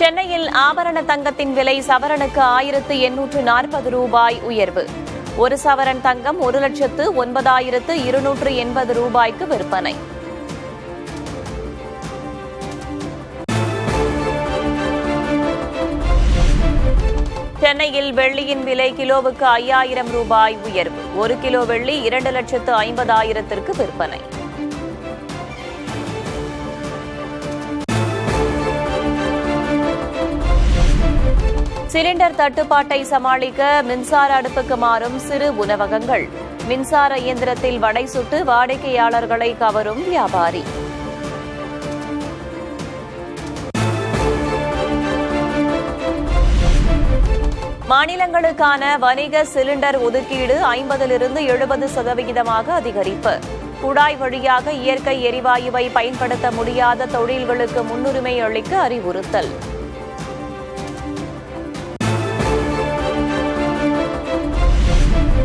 சென்னையில் ஆபரண தங்கத்தின் விலை சவரனுக்கு 1840 ரூபாய் உயர்வு. ஒரு சவரன் தங்கம் 1,09,280 ரூபாய்க்கு விற்பனை. சென்னையில் வெள்ளியின் விலை கிலோவுக்கு 5000 ரூபாய் உயர்வு. 1 கிலோ வெள்ளி 2,50,000க்கு விற்பனை. சிலிண்டர் தட்டுப்பாட்டை சமாளிக்க மின்சார அடுப்புக்கு மாறும் சிறு உணவகங்கள். மின்சார இயந்திரத்தில் வடை சுட்டு வாடிக்கையாளர்களை கவரும் வியாபாரி. மாநிலங்களுக்கான வணிக சிலிண்டர் ஒதுக்கீடு 50லிருந்து 70% அதிகரிப்பு. குழாய் வழியாக இயற்கை எரிவாயுவை பயன்படுத்த முடியாத தொழில்களுக்கு முன்னுரிமை அளிக்க அறிவுறுத்தல்.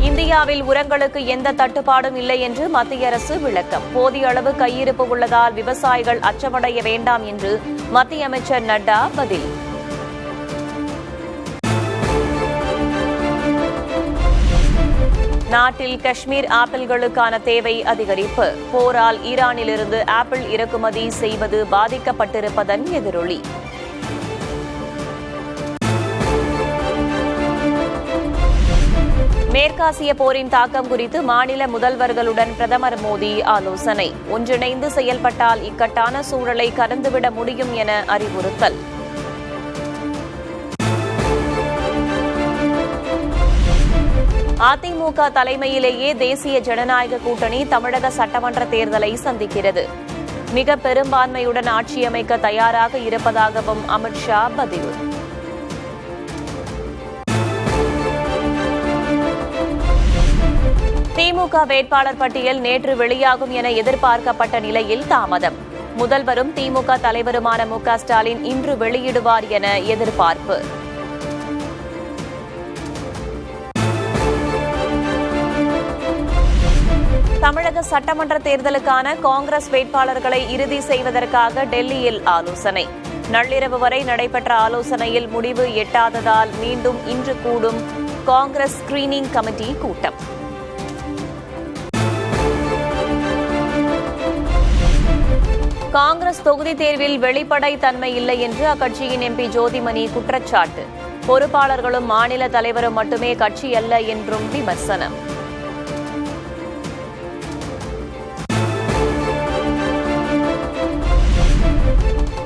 இந்தியாவில் உரங்களுக்கு எந்த தட்டுப்பாடும் இல்லை என்று மத்திய அரசு விளக்கம். போதிய அளவு கையிருப்பு உள்ளதால் விவசாயிகள் அச்சமடைய வேண்டாம் என்று மத்திய அமைச்சர் நட்டா பதில். நாட்டில் காஷ்மீர் ஆப்பிள்களுக்கான தேவை அதிகரிப்பு. போரால் ஈரானிலிருந்து ஆப்பிள் இறக்குமதி செய்வது பாதிக்கப்பட்டிருப்பதன் எதிரொலி. மேற்காசிய போரின் தாக்கம் குறித்து மாநில முதல்வர்களுடன் பிரதமர் மோடி ஆலோசனை. ஒன்றிணைந்து செயல்பட்டால் இக்கட்டான சூழலை கடந்துவிட முடியும் என அறிவுறுத்தல். அதிமுக தலைமையிலேயே தேசிய ஜனநாயக கூட்டணி தமிழக சட்டமன்ற தேர்தலை சந்திக்கிறது. மிக பெரும்பான்மையுடன் ஆட்சியமைக்க தயாராக இருப்பதாகவும் அமித்ஷா பதிவு. திமுக வேட்பாளர் பட்டியல் நேற்று வெளியாகும் என எதிர்பார்க்கப்பட்ட நிலையில் தாமதம். முதல்வரும் திமுக தலைவருமான மு.க. ஸ்டாலின் இன்று வெளியிடுவார் என எதிர்பார்ப்பு. தமிழக சட்டமன்ற தேர்தலுக்கான காங்கிரஸ் வேட்பாளர்களை இறுதி செய்வதற்காக டெல்லியில் ஆலோசனை. நள்ளிரவு வரை நடைபெற்ற ஆலோசனையில் முடிவு எட்டாததால் மீண்டும் இன்று கூடும் காங்கிரஸ் ஸ்கிரீனிங் கமிட்டி கூட்டம். காங்கிரஸ் தொகுதி தேர்வில் வெளிப்படைத்தன்மை இல்லை என்று அக்கட்சியின் எம்பி ஜோதிமணி குற்றச்சாட்டு. பொறுப்பாளர்களும் மாநில தலைவரும் மட்டுமே கட்சி அல்ல என்றும் விமர்சனம்.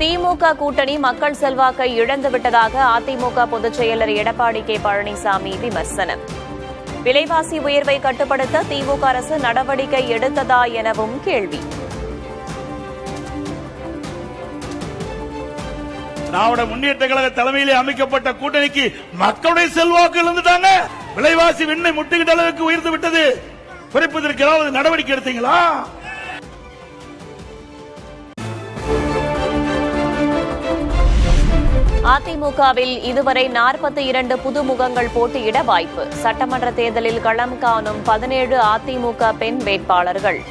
திமுக கூட்டணி மக்கள் செல்வாக்கை இழந்துவிட்டதாக அதிமுக பொதுச் செயலர் எடப்பாடி கே. பழனிசாமி விமர்சனம். விலைவாசி உயர்வை கட்டுப்படுத்த திமுக அரசு நடவடிக்கை எடுத்ததா எனவும் கேள்வி. திராவிட முன்னேற்ற கழக தலைமையிலே அமைக்கப்பட்ட கூட்டணிக்கு மக்களுடைய செல்வாக்கு இழந்துட்டாங்க. விலைவாசி விண்ணை முட்டுகிட்ட அளவுக்கு உயர்ந்து விட்டது. குறைப்பதற்கு ஏதாவது நடவடிக்கை எடுத்தீங்களா? அதிமுகவில் இதுவரை 42 புதுமுகங்கள் போட்டியிட வாய்ப்பு. சட்டமன்ற தேர்தலில் களம் காணும் 17 அதிமுக பெண் வேட்பாளர்கள்.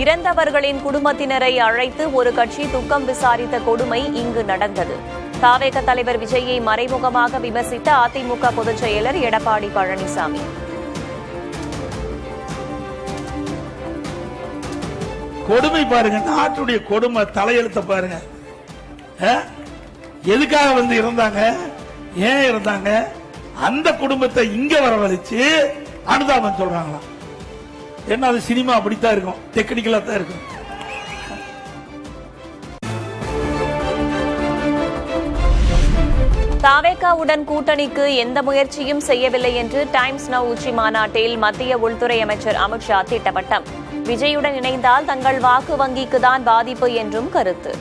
இறந்தவர்களின் குடும்பத்தினரை அழைத்து ஒரு கட்சி துக்கம் விசாரித்த கொடுமை இங்கு நடந்தது. தாவேக தலைவர் விஜயை மறைமுகமாக விமர்சித்த அதிமுக பொதுச் செயலர் எடப்பாடி பழனிசாமி. கொடுமை பாருங்க, நாட்டுடைய கொடுமை தலையெழுத்த பாருங்க. எதுக்காக இருந்தாங்க, ஏன் இருந்தாங்க, அந்த குடும்பத்தை இங்க வரவழைச்சு அனுதாபம் சொல்றாங்களா? என்ன அது சினிமா அப்படித்தான் இருக்கும், டெக்னிக்கலா தான் இருக்கும். தாவேகாவுடன் கூட்டணிக்கு எந்த முயற்சியும் செய்யவில்லை என்று டைம்ஸ் நவ் உச்சி மாநாட்டில் மத்திய உள்துறை அமைச்சர் அமித்ஷா திட்டவட்டம். விஜயுடன் இணைந்தால் தங்கள் வாக்கு வங்கிக்கு தான் பாதிப்பு என்றும் கருத்து.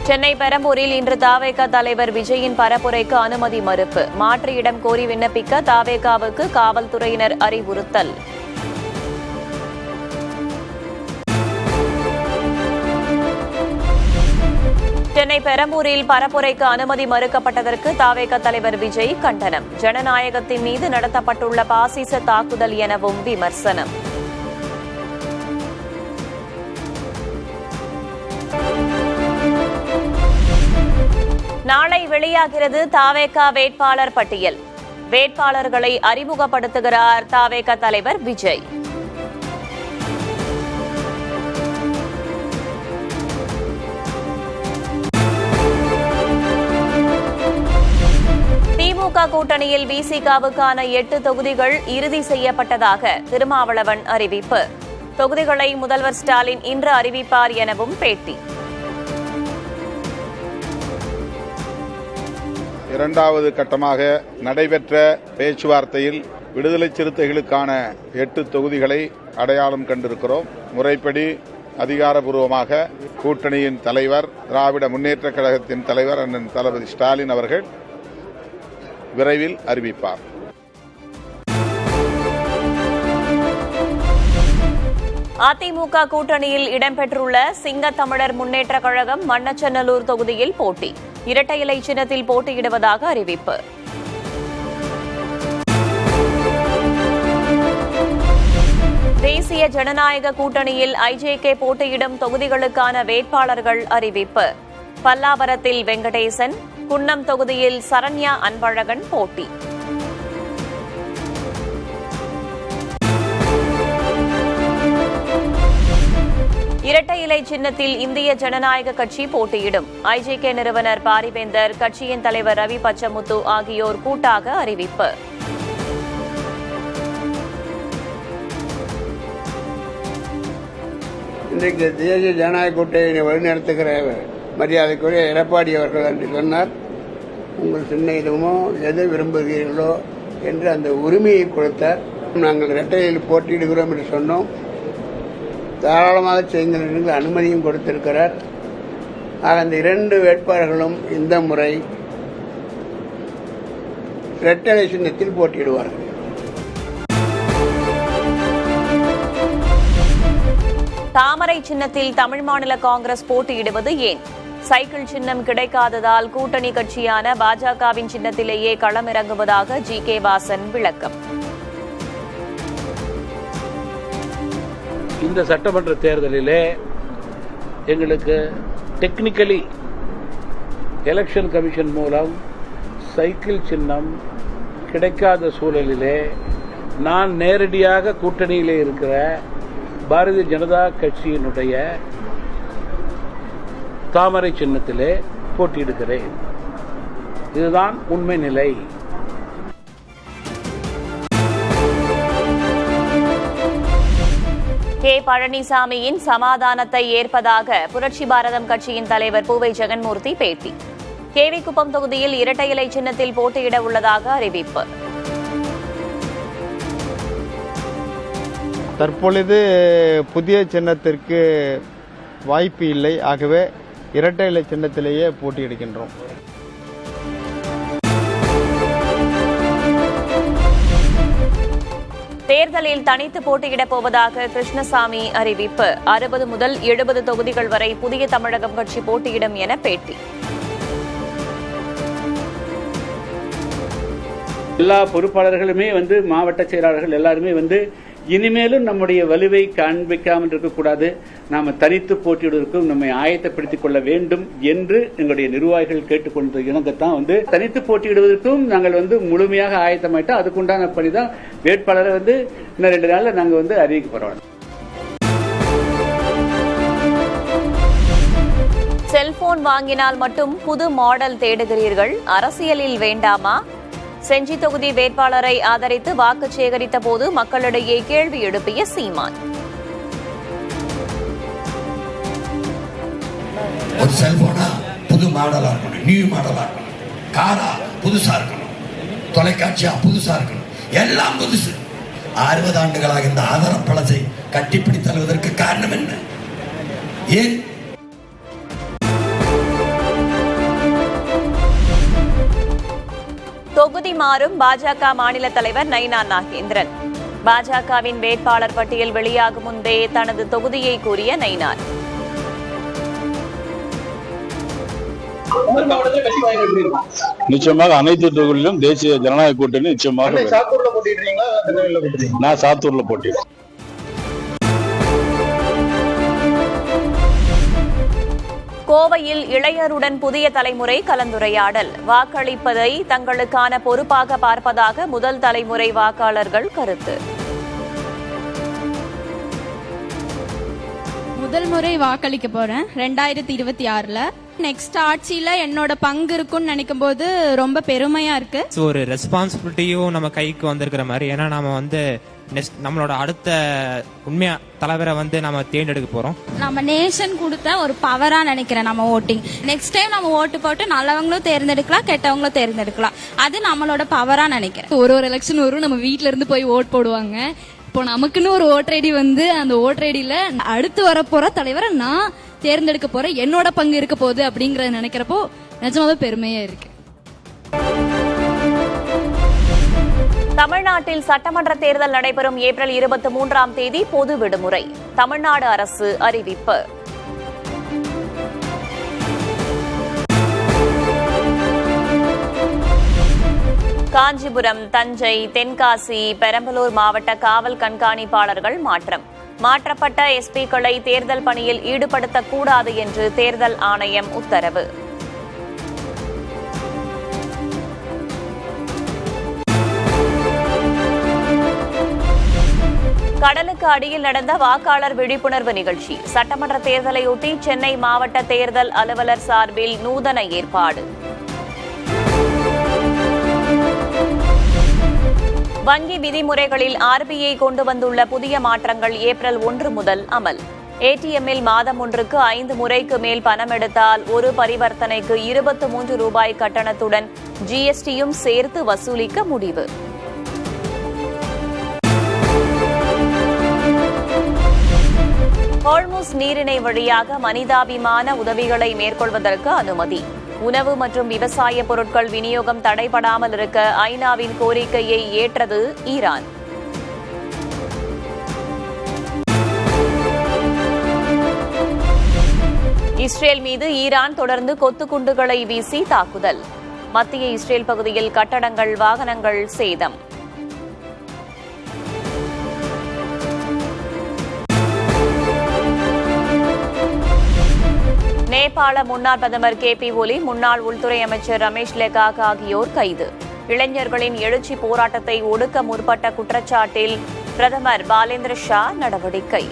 சென்னை பெரம்பூரில் இன்று தாவேகா தலைவர் விஜயின் பரப்புரைக்கு அனுமதி மறுப்பு. மாற்று இடம் கோரி விண்ணப்பிக்க தாவேகாவுக்கு காவல்துறையினர் அறிவுறுத்தல். சென்னை சென்னை பெரம்பூரில் பரப்புரைக்கு அனுமதி மறுக்கப்பட்டதற்கு தவேக தலைவர் விஜய் கண்டனம். ஜனநாயகத்தின் மீது நடத்தப்பட்டுள்ள பாசிச தாக்குதல் எனவும் விமர்சனம். நாளை வெளியாகிறது தவேக வேட்பாளர் பட்டியல். வேட்பாளர்களை அறிமுகப்படுத்துகிறார் தவேக தலைவர் விஜய். திமுக கூட்டணியில் விசிகாவுக்கான 8 தொகுதிகள் இறுதி செய்யப்பட்டதாக திருமாவளவன் அறிவிப்பு. தொகுதிகளை முதல்வர் ஸ்டாலின் இன்று அறிவிப்பார் எனவும் பேட்டி. இரண்டாவது கட்டமாக நடைபெற்ற பேச்சுவார்த்தையில் விடுதலை சிறுத்தைகளுக்கான 8 தொகுதிகளை அடையாளம் கண்டிருக்கிறோம். முறைப்படி அதிகாரப்பூர்வமாக கூட்டணியின் தலைவர், திராவிட முன்னேற்றக் கழகத்தின் தலைவர் அண்ணன் தளபதி ஸ்டாலின் அவர்கள் விரைவில் அறிவிப்பார். அதிமுக கூட்டணியில் இடம்பெற்றுள்ள சிங்கத்தமிழர் முன்னேற்றக் கழகம் மண்ணச்சநல்லூர் தொகுதியில் போட்டி. இரட்டை இலை சின்னத்தில் போட்டியிடுவதாக அறிவிப்பு. தேசிய ஜனநாயக கூட்டணியில் ஐஜேகே போட்டியிடும் தொகுதிகளுக்கான வேட்பாளர்கள் அறிவிப்பு. பல்லாவரத்தில் வெங்கடேசன், குன்னம் தொகுதியில் சரண்யா அன்பழகன் போட்டி. இரட்டை இலை சின்னத்தில் இந்திய ஜனநாயக கட்சி போட்டியிடும். ஐஜேகே நிறுவனர் பாரிவேந்தர், கட்சியின் தலைவர் ரவி பச்சமுத்து ஆகியோர் கூட்டாக அறிவிப்பு. இன்றைக்கு தேசிய ஜனநாயக கூட்டணியை வழிநடத்துகிற மரியாதைக்குரிய எடப்பாடி அவர்கள் என்று சொன்னார், உங்கள் சின்ன இதுமோ எதை விரும்புகிறீர்களோ என்று அந்த உரிமையை கொடுத்தார். நாங்கள் இரட்டையில் போட்டியிடுகிறோம் என்று சொன்னோம். தாராளமாக செய்யுங்கள் என்று அனுமதியும் கொடுத்திருக்கிறார். ஆக அந்த 2 வேட்பாளர்களும் இந்த முறை இரட்டை சின்னத்தில் போட்டியிடுவார்கள். தாமரை சின்னத்தில் தமிழ் மாநில காங்கிரஸ் போட்டியிடுவது ஏன்? சைக்கிள் சின்னம் கிடைக்காததால் கூட்டணி கட்சியான பாஜகவின் சின்னத்திலேயே களமிறங்குவதாக ஜி.கே. வாசன் விளக்கம். இந்த சட்டமன்ற தேர்தலிலே எங்களுக்கு டெக்னிக்கலி எலெக்ஷன் கமிஷன் மூலம் சைக்கிள் சின்னம் கிடைக்காத சூழலிலே நான் நேரடியாக கூட்டணியிலே இருக்கிற பாரதிய ஜனதா கட்சியினுடைய தாமரை சின்னத்திலே போட்டியிடுகிறேன். இதுதான் உண்மை நிலை. கே. பழனிசாமியின் சமாதானத்தை ஏற்பதாக புரட்சி பாரதம் கட்சியின் தலைவர் பூவை ஜெகன்மூர்த்தி பேட்டி. கேவிக்குப்பம் தொகுதியில் இரட்டை இலை சின்னத்தில் போட்டியிட உள்ளதாக அறிவிப்பு. தற்பொழுது புதிய சின்னத்திற்கு வாய்ப்பு இல்லை. ஆகவே இரட்டை இலை சின்னத்திலேயே போட்டியிடுகின்றோம். தேர்தலில் தனித்து போட்டியிடப் போவதாக கிருஷ்ணசாமி அறிவிப்பு. 60 முதல் 70 தொகுதிகள் வரை புதிய தமிழகம் கட்சி போட்டியிடும் என பேட்டி. எல்லா பொறுப்பாளர்களுமே மாவட்ட செயலாளர்கள் எல்லாருமே இனிமேலும் நம்முடைய வலுவை காண்பிக்காமல் இருக்கக்கூடாது, நாம தனித்து போட்டியிடுவதற்கும் நம்மை ஆயத்தப்படுத்திக் கொள்ள வேண்டும் என்று எங்களுடைய நிர்வாகிகள் கேட்டுக்கொண்ட இணங்கத்தான் தனித்து போட்டியிடுவதற்கும் நாங்கள் முழுமையாக ஆயத்தமாயிட்டோம். அதுக்குண்டான பணிதான் வேட்பாளரை இன்னும் 2 நாள்ல நாங்க அறிவிக்க போறோம். செல்போன் வாங்கினால் மட்டும் புது மாடல் தேடுகிறீர்கள், அரசியலில் வேண்டாமா? செஞ்சி தொகுதி வேட்பாளரை ஆதரித்து வாக்கு சேகரித்த போது மக்களிடையே கேள்வி எழுப்பிய சீமான். ஒரு செல்போனா புது மாடலா இருக்கணும், நியூ மாடலா இருக்கணும், காரா புதுசா இருக்கணும், தொலைக்காட்சியா புதுசா இருக்கணும், எல்லாம் புதுசு. 60 ஆண்டுகளாக இந்த ஆதார பழத்தை கட்டிப்பிடி தருவதற்கு காரணம் என்ன? ஏன்? தொகுதி மாறும் பாஜக மாநில தலைவர் நயினா நாகேந்திரன். பாஜகவின் வேட்பாளர் பட்டியல் வெளியாகும் முன்பே தனது தொகுதியை கூறிய நயினார். நிச்சயமாக அனைத்து தொகுதிகளிலும் தேசிய ஜனநாயக கூட்டணி நிச்சயமாக. நான் சாத்தூர்ல போட்டிடுறேன். கோவையில் இளைஞருடன் புதிய தலைமுறை கலந்துரையாடல். வாக்களிப்பதை தங்களுக்கான பொறுப்பாக பார்ப்பதாக முதல் தலைமுறை வாக்காளர்கள் கருத்து. முதல் முறை வாக்களிக்க போறேன் 2026ல. நெக்ஸ்ட் ஆட்சியில என்னோட பங்கு இருக்குன்னு நினைக்கும் போது ரொம்ப பெருமையா இருக்கு. ஒரு ரெஸ்பான்சிபிலிட்டியும் நம்ம கைக்கு வந்திருக்கிற மாதிரி. ஏன்னா நாம நம்மளோட அடுத்த உண்மையா தலைவரை நம்ம தேர்ந்தெடுக்க போறோம். நம்ம நேஷன் கொடுத்த ஒரு பவரா நினைக்கிறேன் நம்ம ஓட்டிங். நெக்ஸ்ட் டைம் நம்ம ஓட்டு போட்டு நல்லவங்களும் தேர்ந்தெடுக்கலாம், கெட்டவங்களும் தேர்ந்தெடுக்கலாம். அது நம்மளோட பவரா நினைக்கிறேன். ஒரு எலெக்ஷன் வரும், நம்ம வீட்ல இருந்து போய் ஓட் போடுவாங்க. இப்போ நமக்குன்னு ஒரு ஓட்டர் ஐடி அந்த ஓட்டர் ஐடியில அடுத்து வரப்போற தலைவரை நான் தேர்ந்தெடுக்க போறேன், என்னோட பங்கு இருக்க போகுது அப்படிங்கறத நினைக்கிறப்போ நிஜமாவே பெருமையா இருக்கு. தமிழ்நாட்டில் சட்டமன்ற தேர்தல் நடைபெறும் ஏப்ரல் 23ஆம் தேதி பொது விடுமுறை. தமிழ்நாடு அரசு அறிவிப்பு. காஞ்சிபுரம், தஞ்சை, தென்காசி, பெரம்பலூர் மாவட்ட காவல் கண்காணிப்பாளர்கள் மாற்றம். மாற்றப்பட்ட எஸ்பிக்களை தேர்தல் பணியில் ஈடுபடுத்தக்கூடாது என்று தேர்தல் ஆணையம் உத்தரவு. கடலுக்கு அடியில் நடந்த வாக்காளர் விழிப்புணர்வு நிகழ்ச்சி. சட்டமன்ற தேர்தலையொட்டி சென்னை மாவட்ட தேர்தல் அலுவலர் சார்பில் நூதன ஏற்பாடு. வங்கி விதிமுறைகளில் RBI கொண்டு வந்துள்ள புதிய மாற்றங்கள் ஏப்ரல் 1 முதல் அமல். ATMல் மாதம் ஒன்றுக்கு 5 முறைக்கு மேல் பணம் எடுத்தால் ஒரு பரிவர்த்தனைக்கு 23 ரூபாய் கட்டணத்துடன் GSTயும் சேர்த்து வசூலிக்க முடிவு. ஹோர்முஸ் நீரிணை வழியாக மனிதாபிமான உதவிகளை மேற்கொள்வதற்கு அனுமதி. உணவு மற்றும் விவசாய பொருட்கள் விநியோகம் தடைபடாமல் இருக்க ஐநாவின் கோரிக்கையை ஏற்றது ஈரான். இஸ்ரேல் மீது ஈரான் தொடர்ந்து கொத்துக்குண்டுகளை வீசி தாக்குதல். மத்திய இஸ்ரேல் பகுதியில் கட்டடங்கள், வாகனங்கள் சேதம். நேபாள முன்னாள் பிரதமர் KP ஒலி, முன்னாள் உள்துறை அமைச்சர் ரமேஷ் லெகாக் ஆகியோர் கைது. இளைஞர்களின் எழுச்சி போராட்டத்தை ஒடுக்க முற்பட்ட குற்றச்சாட்டில் பிரதமர் பாலேந்திர ஷா நடவடிக்கை.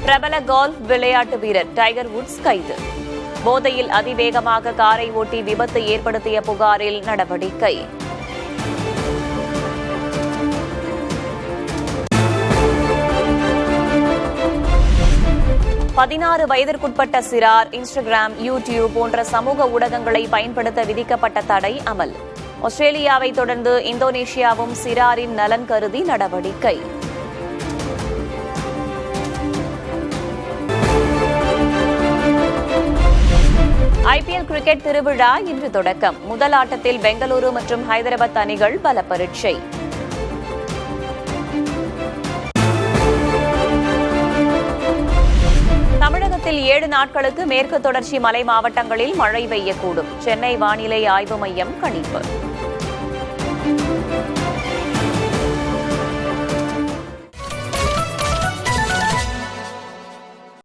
பிரபல கோல்ஃப் விளையாட்டு வீரர் டைகர் வுட்ஸ் கைது. போதையில் அதிவேகமாக காரை ஓட்டி விபத்து ஏற்படுத்திய புகாரில் நடவடிக்கை. பதினாறு வயதிற்குட்பட்ட சிறார் இன்ஸ்டாகிராம், யூடியூப் போன்ற சமூக ஊடகங்களை பயன்படுத்த விதிக்கப்பட்ட தடை அமல். ஆஸ்திரேலியாவை தொடர்ந்து இந்தோனேஷியாவும் சிறாரின் நலன் கருதி நடவடிக்கை. IPL கிரிக்கெட் திருவிழா இன்று தொடக்கம். முதல் ஆட்டத்தில் பெங்களூரு மற்றும் ஹைதராபாத் அணிகள் பல பரீட்சை. தமிழகத்தில் 7 நாட்களுக்கு மேற்கு தொடர்ச்சி மலை மாவட்டங்களில் மழை பெய்யக்கூடும். சென்னை வானிலை ஆய்வு மையம் கணிப்பு.